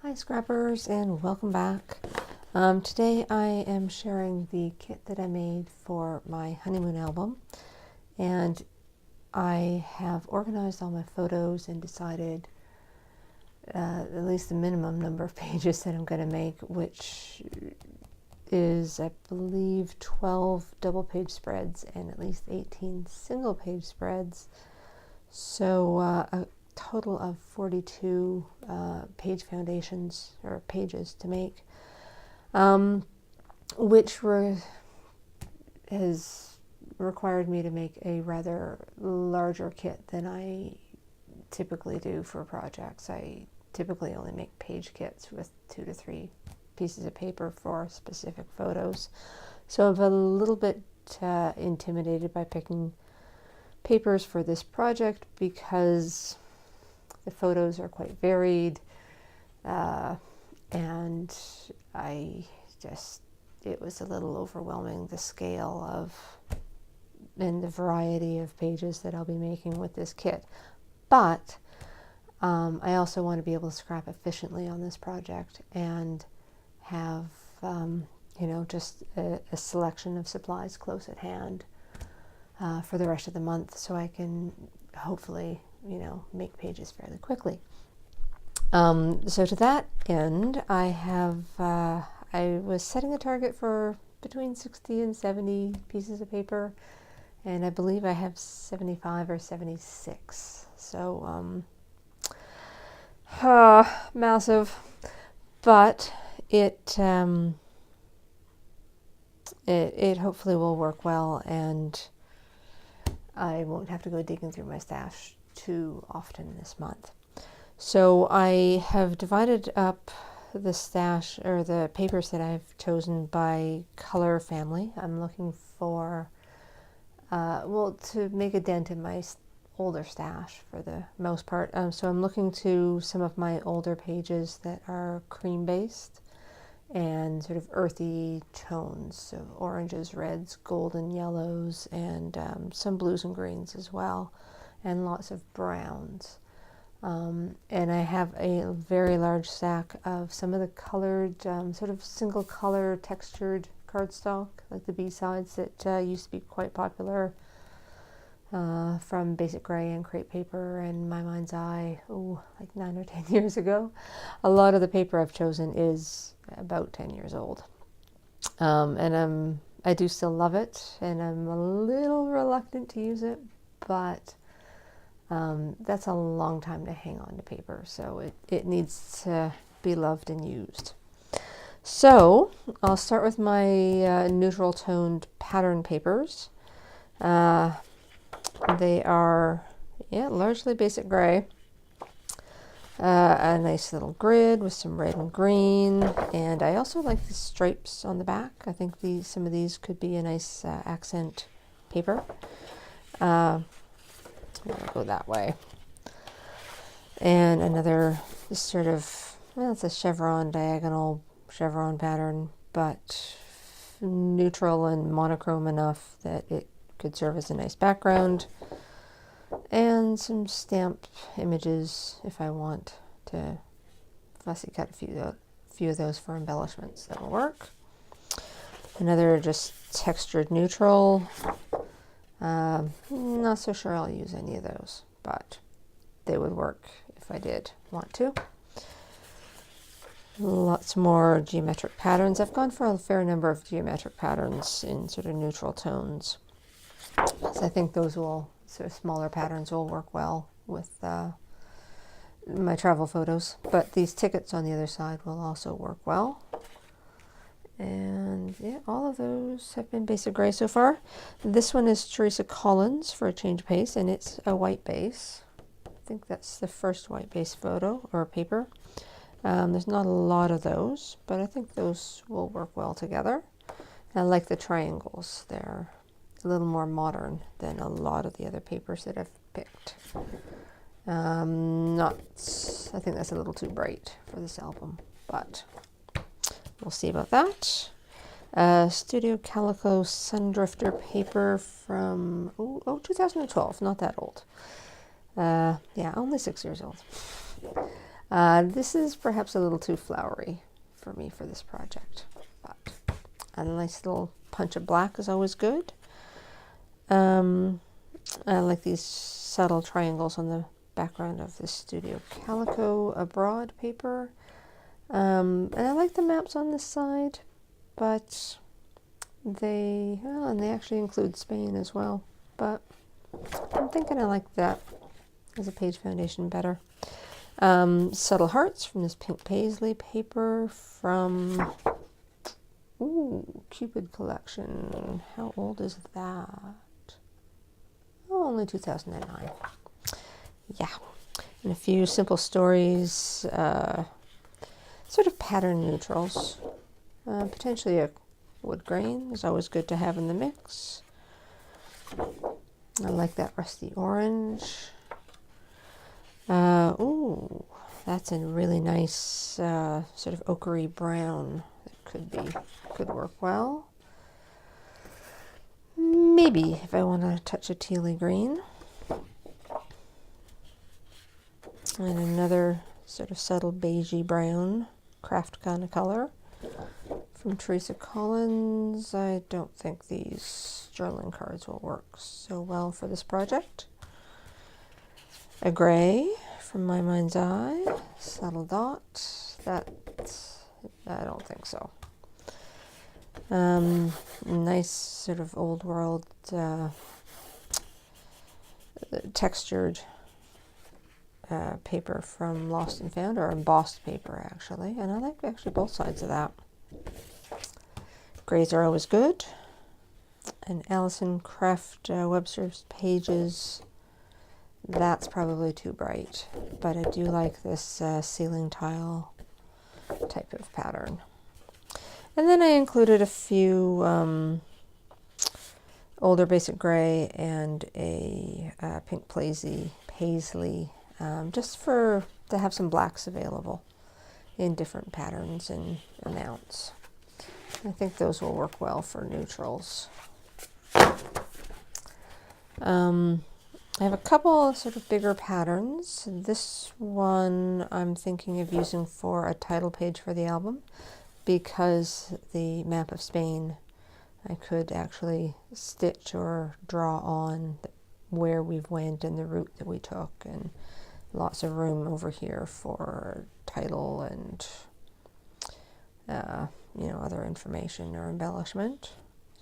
Hi scrappers, and welcome back. Today I am sharing the kit that I made for my honeymoon album, and I have organized all my photos and decided at least the minimum number of pages that I'm going to make, which is, I believe, 12 double page spreads and at least 18 single page spreads. So a total of 42 page foundations or pages to make, which has required me to make a rather larger kit than I typically do for projects. I typically only make page kits with 2 to 3 pieces of paper for specific photos. So I'm a little bit intimidated by picking papers for this project because the photos are quite varied, and it was a little overwhelming, the scale of and the variety of pages that I'll be making with this kit. But I also want to be able to scrap efficiently on this project and have just a selection of supplies close at hand for the rest of the month, so I can hopefully make pages fairly quickly. So to that end, I was setting a target for between 60 and 70 pieces of paper, and I believe I have 75 or 76. So massive, but it hopefully will work well, and I won't have to go digging through my stash too often this month. So I have divided up the stash, or the papers that I've chosen, by color family. I'm looking for, to make a dent in my older stash for the most part. So I'm looking to some of my older pages that are cream based and sort of earthy tones of oranges, reds, golden yellows, and some blues and greens as well, and lots of browns. And I have a very large stack of some of the colored, sort of single color textured cardstock, like the B-sides that used to be quite popular from Basic Gray and Crepe Paper and My Mind's Eye, like 9 or 10 years ago. A lot of the paper I've chosen is about 10 years old. And I do still love it, and I'm a little reluctant to use it, but that's a long time to hang on to paper, so it needs to be loved and used. So I'll start with my neutral toned pattern papers. They are largely Basic Gray. A nice little grid with some red and green, and I also like the stripes on the back. I think some of these could be a nice accent paper. I'm gonna go that way. And another sort of, it's a chevron, diagonal chevron pattern, but neutral and monochrome enough that it could serve as a nice background. And some stamped images if I want to fussy cut a few of those for embellishments. That'll work. Another just textured neutral. Not so sure I'll use any of those, but they would work if I did want to. Lots more geometric patterns. I've gone for a fair number of geometric patterns in sort of neutral tones. So I think those sort of smaller patterns will work well with my travel photos, but these tickets on the other side will also work well. And all of those have been Basic Gray so far. This one is Teresa Collins for a change of pace, and it's a white base. I think that's the first white base photo or paper. There's not a lot of those, but I think those will work well together. And I like the triangles. They're a little more modern than a lot of the other papers that I've picked. I think that's a little too bright for this album, but we'll see about that. Studio Calico Sundrifter paper from 2012, not that old. Only 6 years old. This is perhaps a little too flowery for me for this project, but a nice little punch of black is always good. I like these subtle triangles on the background of this Studio Calico Abroad paper. And I like the maps on this side, but and they actually include Spain as well, but I'm thinking I like that as a page foundation better. Subtle Hearts from this pink paisley paper from Cupid collection. How old is that? Oh, only 2009. Yeah. And a few simple stories, sort of pattern neutrals. Potentially a wood grain is always good to have in the mix. I like that rusty orange. That's a really nice sort of ochre brown. That could work well. Maybe if I want to touch a tealy green. And another sort of subtle beigey brown, craft kind of color from Teresa Collins. I don't think these journaling cards will work so well for this project. A gray from My Mind's Eye, subtle dot. I don't think so. Nice sort of old world textured paper from Lost and Found, or embossed paper actually, and I like actually both sides of that. Grays are always good. And Alison Craft Webster's Pages, that's probably too bright, but I do like this ceiling tile type of pattern. And then I included a few older basic gray and a pink paisley, just to have some blacks available in different patterns and amounts. I think those will work well for neutrals. I have a couple of sort of bigger patterns. This one I'm thinking of using for a title page for the album, because the map of Spain, I could actually stitch or draw on where we've went and the route that we took, and lots of room over here for title and other information or embellishment.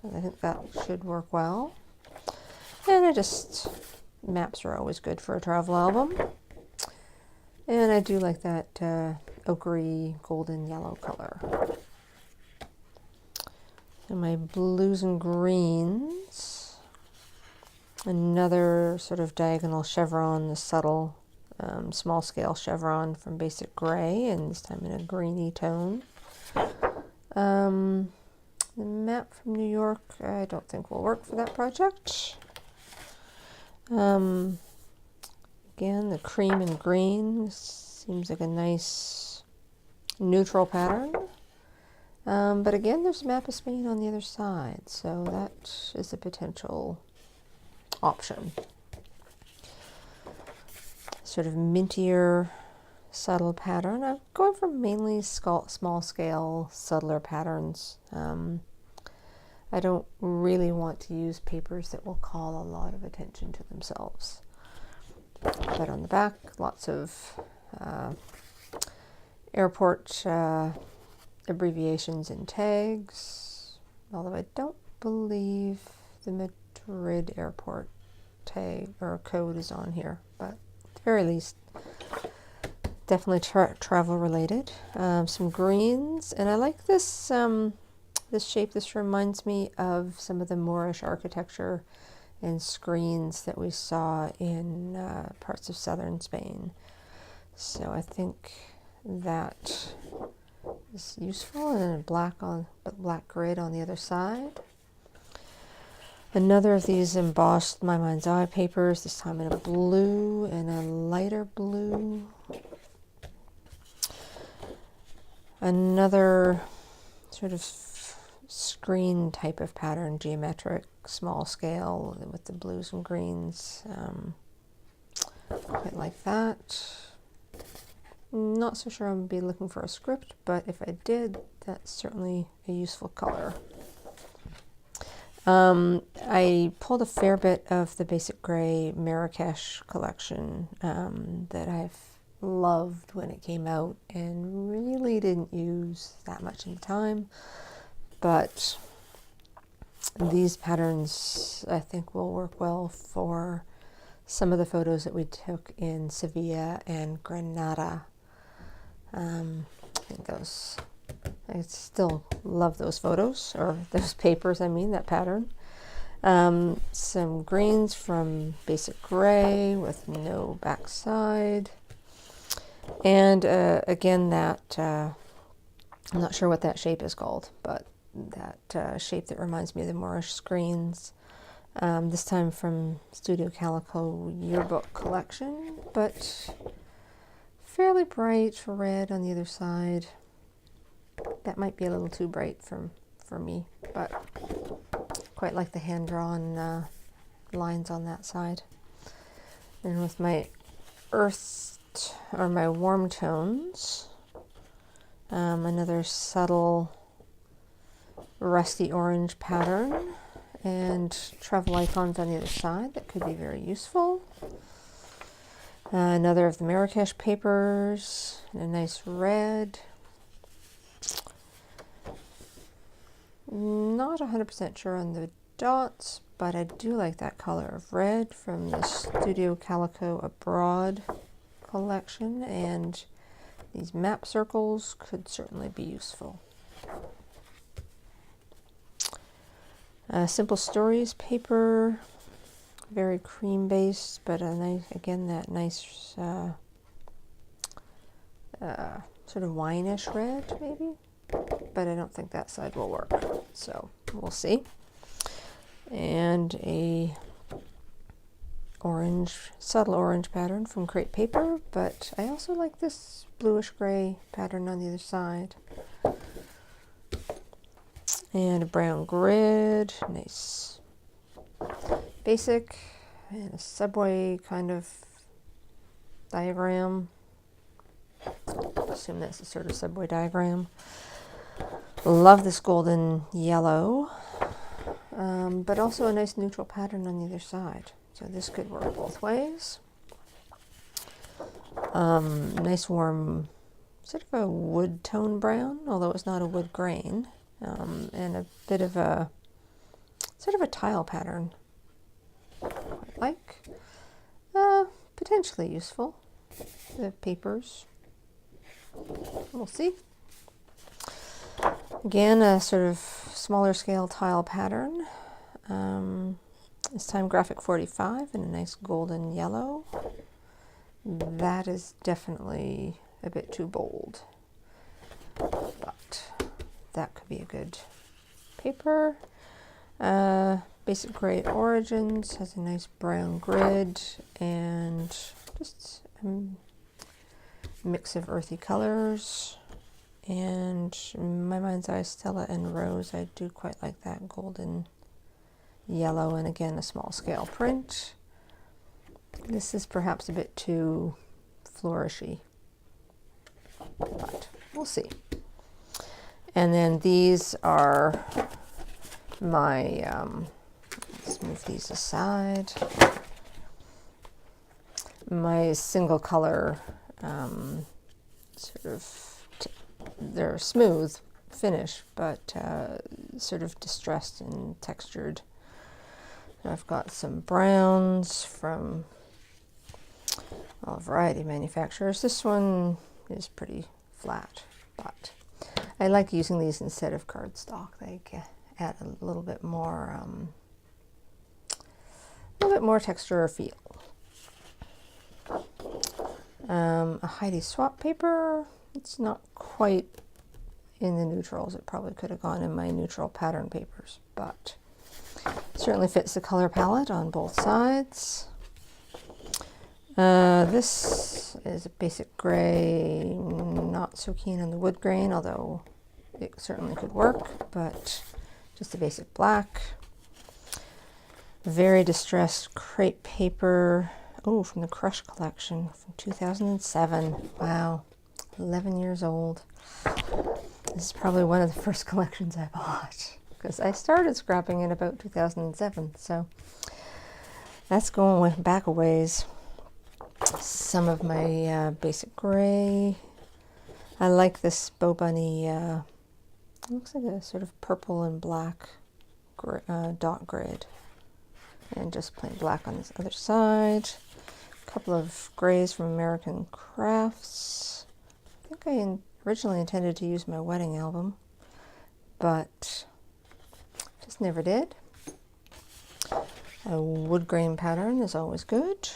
So I think that should work well. And maps are always good for a travel album. And I do like that ochre golden yellow color. And my blues and greens, another sort of diagonal chevron, the subtle small scale chevron from Basic Gray, and this time in a greeny tone. The map from New York I don't think will work for that project. Again, the cream and green seems like a nice neutral pattern. But again, there's a map of Spain on the other side, so that is a potential option. Sort of mintier, subtle pattern. I'm going for mainly small scale, subtler patterns. I don't really want to use papers that will call a lot of attention to themselves. But on the back, lots of airport abbreviations and tags, although I don't believe the Madrid airport tag or code is on here, but at the very least, definitely travel related. Some greens, and I like this this shape. This reminds me of some of the Moorish architecture and screens that we saw in parts of southern Spain. So I think that is useful, and a black grid on the other side. Another of these embossed My Mind's Eye papers, this time in a blue and a lighter blue. Another sort of screen type of pattern, geometric, small scale with the blues and greens. Quite like that. Not so sure I'm going to be looking for a script, but if I did, that's certainly a useful color. I pulled a fair bit of the Basic Gray Marrakesh collection that I've loved when it came out and really didn't use that much in the time, but these patterns I think will work well for some of the photos that we took in Sevilla and Granada. I think those, I still love those photos, or those papers, I mean, that pattern. Some greens from Basic Gray with no backside. And again, that, I'm not sure what that shape is called, but that shape that reminds me of the Moorish screens. This time from Studio Calico Yearbook Collection, but fairly bright red on the other side. That might be a little too bright for me, but quite like the hand-drawn lines on that side. And with my earth, or my warm tones, another subtle rusty orange pattern, and travel icons on the other side that could be very useful. Another of the Marrakesh papers, a nice red. Not 100% sure on the dots, but I do like that color of red from the Studio Calico Abroad collection, and these map circles could certainly be useful. Simple Stories paper, very cream based, but a nice, again, that nice sort of wineish red maybe, but I don't think that side will work, so we'll see. And a orange, subtle orange pattern from Crepe Paper, but I also like this bluish gray pattern on the other side. And a brown grid, nice basic, and a subway kind of diagram. I assume that's a sort of subway diagram. Love this golden yellow, but also a nice neutral pattern on the other side. So this could work both ways. Nice warm, sort of a wood tone brown, although it's not a wood grain. And a bit of a sort of a tile pattern. Quite like. Potentially useful. The papers. We'll see. Again, a sort of smaller scale tile pattern. This time graphic 45 in a nice golden yellow. That is definitely a bit too bold, but that could be a good paper. Basic Gray Origins has a nice brown grid and just a mix of earthy colors. And in my mind's eye, Stella and Rose, I do quite like that golden yellow, and again a small scale print. This is perhaps a bit too flourishy, but we'll see. And then these are my, let's move these aside, my single color, sort of, they're smooth finish, but sort of distressed and textured. I've got some browns from a variety of manufacturers. This one is pretty flat, but I like using these instead of cardstock. They add a little bit more texture or feel. A Heidi Swap paper. It's not quite in the neutrals. It probably could have gone in my neutral pattern papers, but certainly fits the color palette on both sides. This is a Basic Gray, not so keen on the wood grain, although it certainly could work, but just a basic black. Very distressed crepe paper, oh, from the Crush collection from 2007. Wow, 11 years old. This is probably one of the first collections I bought because I started scrapping in about 2007, so that's going back a ways. Some of my basic gray. I like this Bow Bunny, looks like a sort of purple and black dot grid. And just plain black on this other side. A couple of grays from American Crafts. I think I originally intended to use my wedding album, but just never did. A wood grain pattern is always good.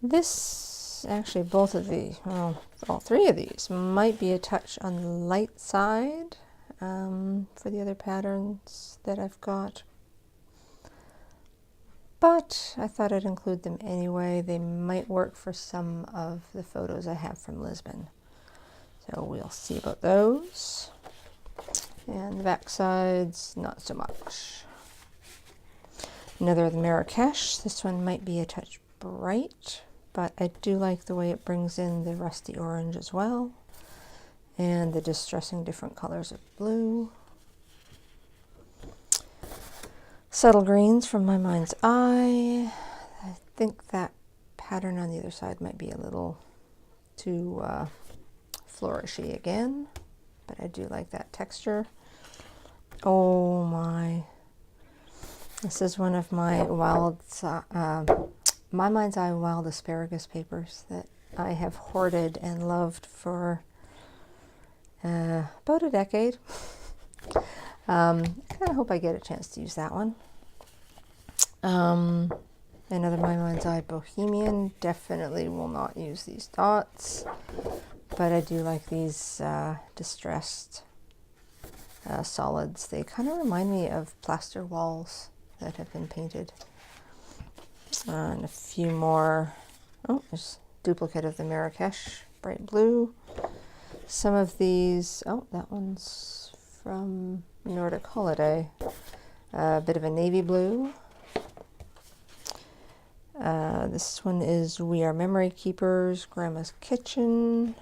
This, actually both of these, well, all three of these might be a touch on the light side for the other patterns that I've got. But I thought I'd include them anyway. They might work for some of the photos I have from Lisbon. So we'll see about those. And the back sides, not so much. Another of the Marrakesh. This one might be a touch bright, but I do like the way it brings in the rusty orange as well. And the distressing different colors of blue. Subtle greens from My Mind's Eye. I think that pattern on the other side might be a little too flourishy again, but I do like that texture. Oh my. This is one of my My Mind's Eye wild asparagus papers that I have hoarded and loved for about a decade. I kind of hope I get a chance to use that one. Another My Mind's Eye Bohemian. Definitely will not use these dots, but I do like these distressed solids. They kind of remind me of plaster walls that have been painted. And a few more. Oh, there's a duplicate of the Marrakesh bright blue. Some of these, oh, that one's from Nordic Holiday. A bit of a navy blue. This one is We Are Memory Keepers, Grandma's Kitchen.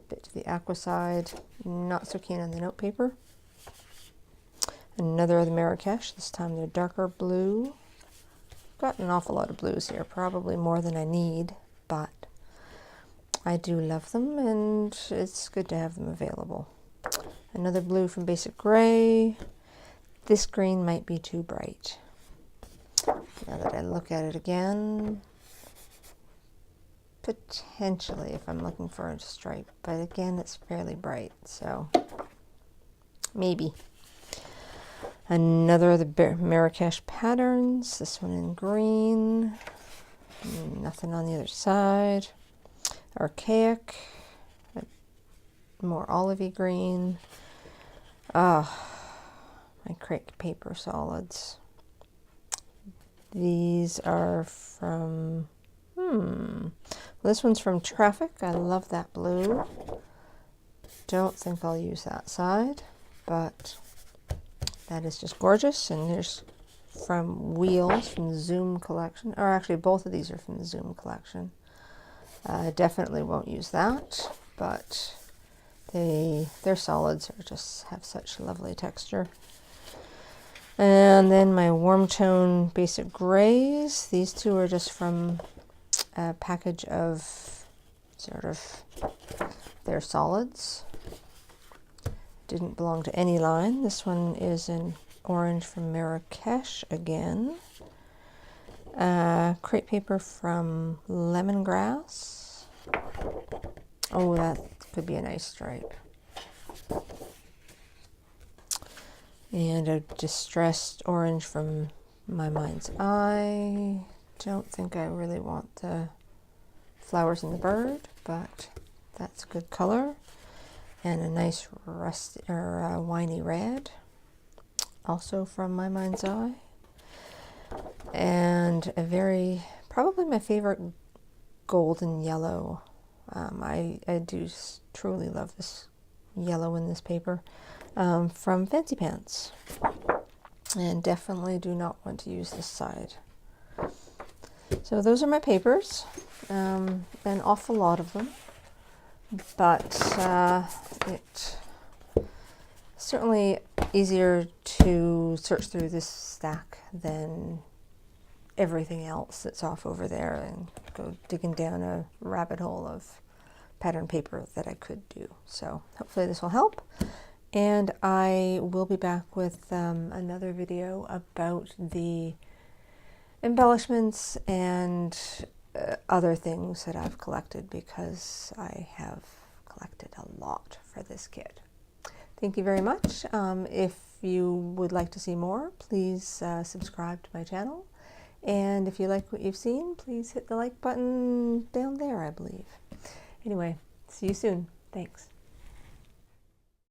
Bit to the aqua side. Not so keen on the note paper. Another of the Marrakesh. This time they're darker blue. Got an awful lot of blues here, probably more than I need, but I do love them and it's good to have them available. Another blue from Basic Gray. This green might be too bright. Now that I look at it again, potentially if I'm looking for a stripe, but again it's fairly bright, so maybe. Another of the Marrakesh patterns, this one in green. Nothing on the other side. Archaic, more olivey green. My crepe paper solids. These are from, this one's from Traffic. I love that blue. Don't think I'll use that side, but that is just gorgeous. And there's from Wheels from the Zoom collection, or actually both of these are from the Zoom collection. Definitely won't use that, but their solids are just have such lovely texture. And then my warm tone Basic Grays. These two are just from a package of sort of their solids. Didn't belong to any line. This one is in orange from Marrakesh again. Crepe paper from Lemongrass. Oh, that could be a nice stripe. And a distressed orange from My Mind's Eye. Don't think I really want the flowers in the bird, but that's a good color. And a nice rusty or winey red, also from My Mind's Eye. And a very, probably my favorite golden yellow. I do truly love this yellow in this paper. From Fancy Pants, and definitely do not want to use this side. So those are my papers, an awful lot of them, but it's certainly easier to search through this stack than everything else that's off over there and go digging down a rabbit hole of pattern paper that I could do. So hopefully this will help, and I will be back with another video about the embellishments and other things that I've collected, because I have collected a lot for this kit. Thank you very much. If you would like to see more, please subscribe to my channel. And if you like what you've seen, please hit the like button down there, I believe. Anyway, see you soon. Thanks.